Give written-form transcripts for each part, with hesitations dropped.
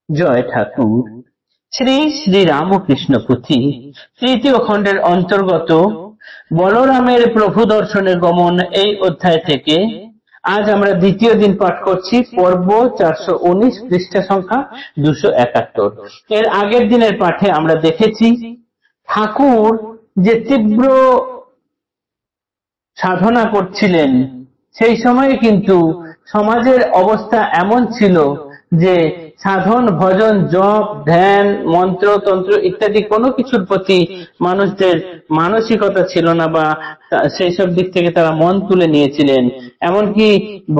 জয় ঠাকুর। শ্রী শ্রী রামকৃষ্ণ পুঁথি তৃতীয় খণ্ডের অন্তর্গত বলরামের প্রভু দর্শনের গমন এই অধ্যায় থেকে আজ আমরা দ্বিতীয় দিন পাঠ করছি। পর্ব 419, পৃষ্ঠা সংখ্যা 271। এর আগের দিনের পাঠে আমরা দেখেছি ঠাকুর যে তীব্র সাধনা করছিলেন, সেই সময়ে কিন্তু সমাজের অবস্থা এমন ছিল যে সাধন, ভজন, জপ, ধ্যান, মন্ত্র, তন্ত্র ইত্যাদি কোনো কিছুর প্রতি মানুষদের মানসিকতা ছিল না, বা সেই সব দিক থেকে তারা মন তুলে নিয়েছিলেন। এমনকি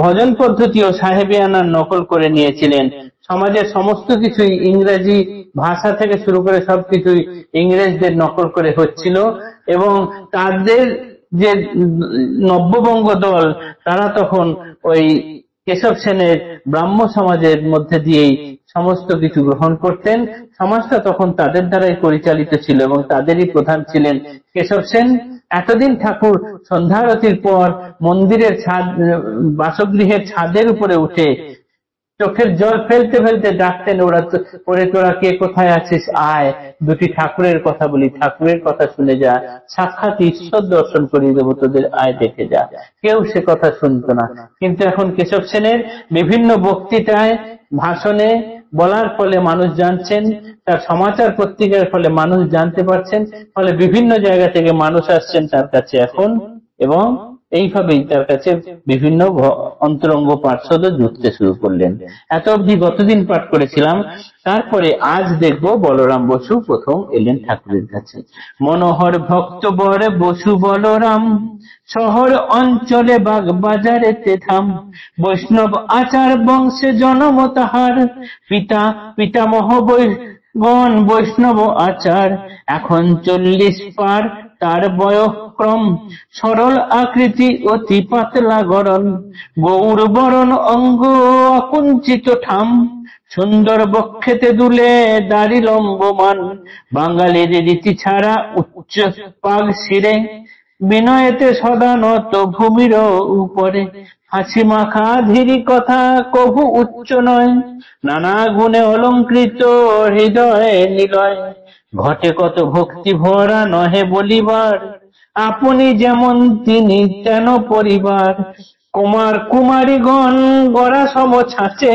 ভজন পদ্ধতিও সাহেবিয়ানার নকল করে নিয়েছিলেন। সমাজের সমস্ত কিছুই ইংরেজি ভাষা থেকে শুরু করে সবকিছুই ইংরেজদের নকল করে হচ্ছিল, এবং তাদের যে নব্যবঙ্গ দল তারা তখন ওই কেশব সেনের ব্রাহ্ম সমাজের মধ্যে দিয়েই সমস্ত কিছু গ্রহণ করতেন। সমাজটা তখন তাদের দ্বারাই পরিচালিত ছিল এবং তাদেরই প্রধান ছিলেন কেশব সেন। এতদিন ঠাকুর সন্ধ্যারতির পর মন্দিরের ছাদ, বাসগৃহের ছাদের উপরে উঠে চোখের জল ফেলতে ফেলতে ডাকতেন, ওরে তোরা কে কোথায় আছিস, আয়, দুটি ঠাকুরের কথা বলি, ঠাকুরের কথা শুনে যা, সাক্ষাৎ ঈশ্বর দর্শন করিয়ে দেবো তোদের, আয় দেখে যা। কেউ সে কথা শুনতো না। কিন্তু এখন কেশব সেনের বিভিন্ন বক্তৃতায়, ভাষণে বলার ফলে মানুষ জানছেন, তার সমাচার পত্রিকার ফলে মানুষ জানতে পারছেন, ফলে বিভিন্ন জায়গা থেকে মানুষ আসছেন তার কাছে এখন, এবং এইভাবেই তার কাছে বিভিন্ন অন্তরঙ্গ পার্শ্বদ জুটতে শুরু করলেন। এত অবধি গতদিন পাঠ করেছিলাম। তারপরে আজ দেখব বলরাম বসু প্রথম এলেন ঠাকুরের কাছে। মনোহর ভক্ত বর বসু বলরাম, শহর অঞ্চলে বাগ বাজারে তেথাম, বৈষ্ণব আচার বংশে জনম তাহার, পিতামহ গণ বৈষ্ণব আচার, এখন 40 পার তার বয়ঃক্রম, সরল আকৃতি অতি পাতলা গড়ন, গৌর বরণ অঙ্গ অকুঞ্চিত ঠাম, সুন্দর বক্ষেতে দুলে দাড়ি লম্বমান, বাঙালির রীতি ছাড়া উচ্চ পাগ শিরে, বিনয়েতে সদা নত ভূমির উপরে, হাসি মাখা ধীরি কথা কভু উচ্চ নয়, নানা গুণে অলঙ্কৃত হৃদয়ে নিলয়, ঘটে কত ভক্তি ভরা নহে বলিবার, আপনি যেমন তিনি তেন পরিবার, কুমারীগণ গড়া সম ছাঁচে,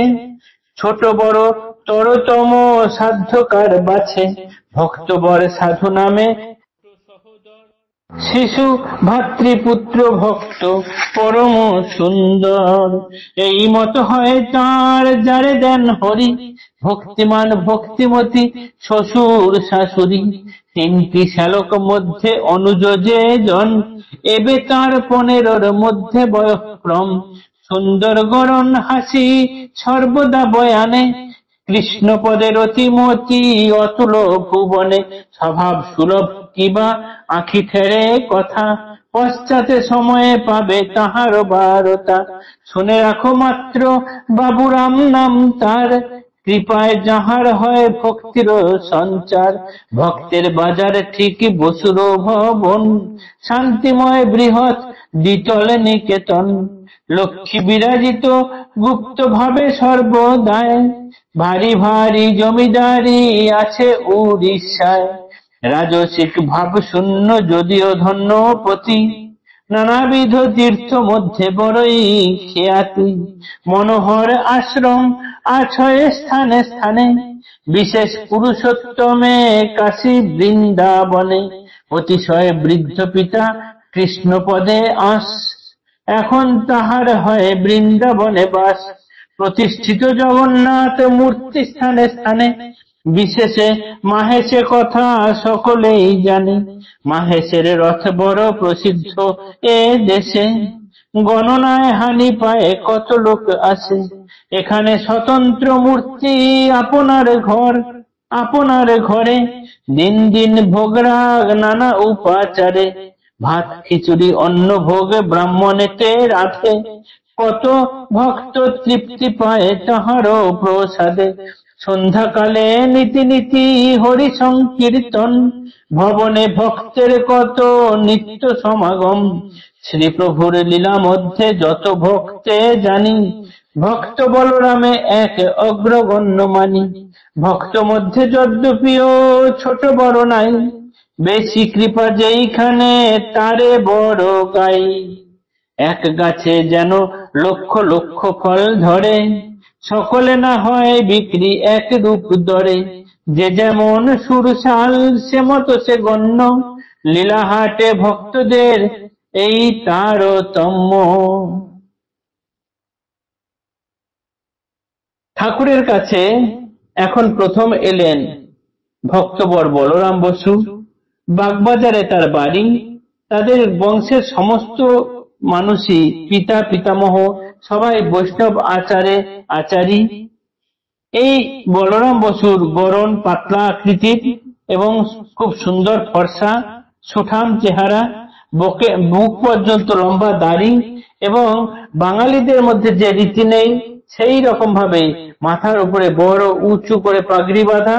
ছোট বড় তরতম সাধ্যকার বাছে, ভক্তবর সাধু নামে শিশু ভাতৃপুত্র ভক্ত পরম সুন্দর, এই মত হয় তার যারে দেন হরি, ভক্তিমান ভক্তিমতী শ্বশুর শাশুড়ি, 3টি শ্যালক মধ্যে অনুজ যে জন, এবে তার 15 মধ্যে বয়ঃক্রম, সুন্দর গড়ন হাসি সর্বদা বয়ানে, কৃষ্ণ পদের অতিমতি অতুল ভুবনে, স্বভাব সুলভ কিবা আঁখি ঠেরে কথা, পশ্চাতে সময়ে পাবে তাহার বারতা, শুনে রাখো মাত্র বাবুরাম নাম তার, কৃপায় যাহার হয় ভক্তির সঞ্চার, ভক্তের বাজার ঠিক বসুর ভবন, শান্তিময় বৃহৎ দ্বিতল নিকেতন, লক্ষ্মী বিরাজিত গুপ্ত ভাবে সর্বদায়, ভারী ভারী জমিদারি আছে উড়িষ্যায়, রাজসিক ভাব শূন্য যদিও ধন্যপতি, নানাবিধ তীর্থ মধ্যে বড়ই খ্যাতি, মনোহর আশ্রম আছয় স্থানে স্থানে, বিশেষ পুরুষোত্তমে কাশী বৃন্দাবনে, অতিশয় বৃদ্ধ পিতা কৃষ্ণ পদে আস, এখন তাহার হয় বৃন্দাবনে বাস, প্রতিষ্ঠিত জগন্নাথ মূর্তি স্থানে স্থানে, বিশেষে মাহেশে কথা সকলেই জানে, মাহেশের রথ বড় প্রসিদ্ধ এ দেশে, গণনায় হানি পায় কত লোক আসে, এখানে স্বতন্ত্র মূর্তি আপনার ঘরে, দিন দিন ভোগরাগ নানা উপাচারে, ভাত খিচুড়ি অন্ন ভোগ ব্রাহ্মণেতে রাখে, কত ভক্ত তৃপ্তি পায় তাহারও প্রসাদে, সন্ধ্যাকালে নীতি নীতি হরি সংকীর্তন, ভবনে ভক্তের কত নিত্য সমাগম, শ্রীপ্রভুর লীলা মধ্যে যত ভক্তে জানি, ভক্ত বলরামে এক অগ্রগণ্য মানি, ভক্ত মধ্যে যদ্যপিও ছোট বড় নাই, বেশি কৃপা যেইখানে তারে বড় গাই। এক গাছে যেন লক্ষ লক্ষ ফল ধরে, সকলে না হয় বিক্রি এক রূপ দরে, যে যেমন সুরসাল সে মতো সে গণ্য, লীলাহাটে ভক্তদের এই তারতম্য। ঠাকুরের কাছে এখন প্রথম এলেন ভক্তবর বলরাম বসু। বাগবাজারে তার বাড়ি। তাদের বংশের সমস্ত মানুষই, পিতা পিতামহ সবাই বৈষ্ণব আচারে আচারী। এই বলরাম বসুর গড়ন পাতলা আকৃতির এবং খুব সুন্দর ফর্সা সুঠাম চেহারা, বুক পর্যন্ত লম্বা দাড়ি, এবং বাঙালিদের মধ্যে যে রীতি নেই সেই রকম ভাবে মাথার উপরে বড় উঁচু করে পাগড়ি বাঁধা,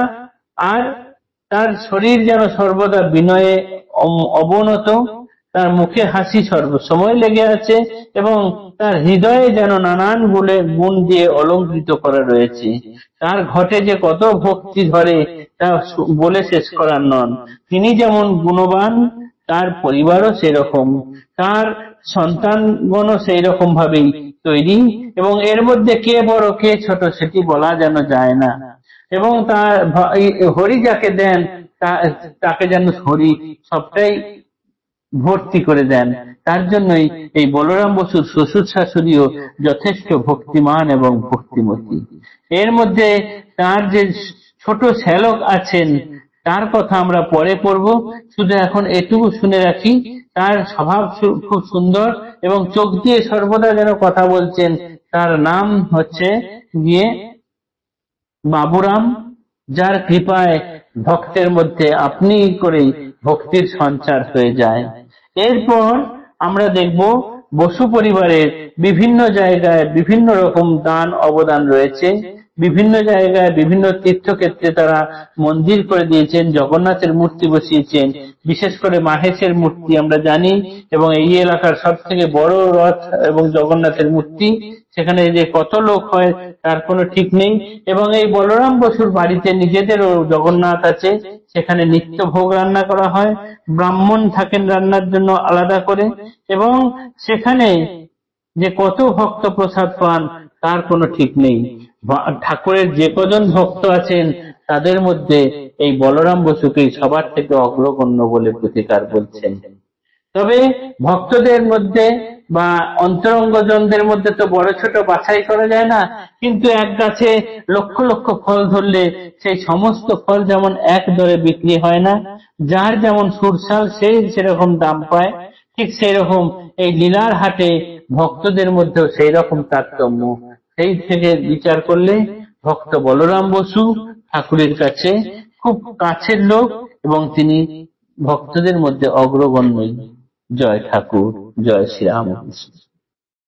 আর তার শরীর যেন সর্বদা বিনয়ে অবনত, তার মুখে হাসি সর্বসময় লেগে আছে, এবং তার হৃদয়ে যেন নানান গুণ দিয়ে অলঙ্কৃত করা রয়েছে। তার ঘটে যে কত ভক্তি ধরে তা বলে শেষ করার নন। তিনি যেমন গুণবান, তার পরিবারও সেরকম, তার সন্তানগণও সেই রকম ভাবেই তৈরি, এবং এর মধ্যে কে বড় কে ছোট সেটি বলা যেন যায় না। এবং তার হরি যাকে দেন তাকে যেন হরি সবটাই ভর্তি করে দেন। তার জন্যই এই বলরাম বসুর শ্বশুর শাশুড়িও যথেষ্ট ভক্তিমান এবং ভক্তিমতী। এর মধ্যে তার যে ছোট শ্যালক আছেন তার কথা আমরা পরে পড়ব, শুধু এখন এটুকু শুনে রাখি, তার স্বভাব খুব সুন্দর এবং চোখ দিয়ে সর্বদা যেন কথা বলছেন। তার নাম হচ্ছে গিয়ে বাবুরাম, যার কৃপায় ভক্তের মধ্যে আপনি করেই ভক্তির সঞ্চার হয়ে যায়। এরপর আমরা দেখব বসু পরিবারের বিভিন্ন জায়গায় বিভিন্ন রকম দান অবদান রয়েছে। বিভিন্ন জায়গায় বিভিন্ন তীর্থক্ষেত্রে তারা মন্দির করে দিয়েছেন, জগন্নাথের মূর্তি বসিয়েছেন, বিশেষ করে মাহেশের মূর্তি আমরা জানি, এবং এই এলাকার সব থেকে বড় রথ এবং জগন্নাথের মূর্তি। সেখানে যে কত লোক হয় তার কোনো ঠিক নেই। এবং এই বলরাম বসুর বাড়িতে নিজেদেরও জগন্নাথ আছে, সেখানে নিত্য ভোগ রান্না করা হয়, ব্রাহ্মণ থাকেন রান্নার জন্য আলাদা করে, এবং সেখানে যে কত ভক্ত প্রসাদ পান তার কোনো ঠিক নেই। ঠাকুরের যে কজন ভক্ত আছেন তাদের মধ্যে এই বলরাম বসুকেই সবার থেকে অগ্রগণ্য বলে প্রতিকার বলছেন। তবে ভক্তদের মধ্যে বা অন্তরঙ্গজনদের মধ্যে তো বড় ছোট বাছাই করা যায় না, কিন্তু এক গাছে লক্ষ লক্ষ ফল ধরলে সেই সমস্ত ফল যেমন এক দরে বিক্রি হয় না, যার যেমন সুরসাল সে সেরকম দাম পায়, ঠিক সেই রকম এই লীলার হাটে ভক্তদের মধ্যেও সেই রকম তারতম্য। সেই থেকে বিচার করলে ভক্ত বলরাম বসু ঠাকুরের কাছে খুব কাছের লোক, এবং তিনি ভক্তদের মধ্যে অগ্রগণ্য। জয় ঠাকুর, জয় শ্রী রামকৃষ্ণ।